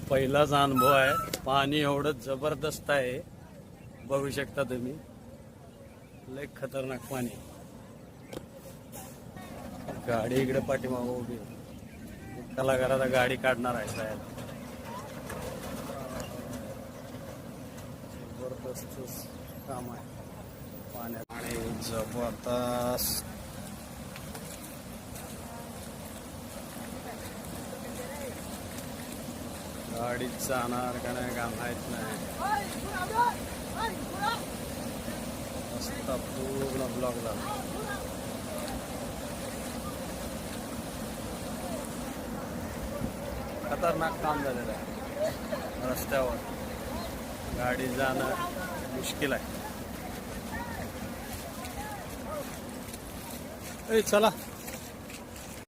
पहिलाच अनुभव आहे. पाणी एवढं जबरदस्त आहे, बघू शकता तुम्ही. लय खतरनाक पाणी. गाडी इकडे पाठीमागं उभी आहे. कलाकाराला गाडी काढणार आहे शायद. जबरदस्त काम आहे. पाण्यात आणि जबरदस्त गाडी जाणार का नाही का माहित नाही. रस्ता पूर्ण ब्लॉक झाला. खतरनाक काम झालेलं आहे. रस्त्यावर गाडी जाणं मुश्किल आहे. चला.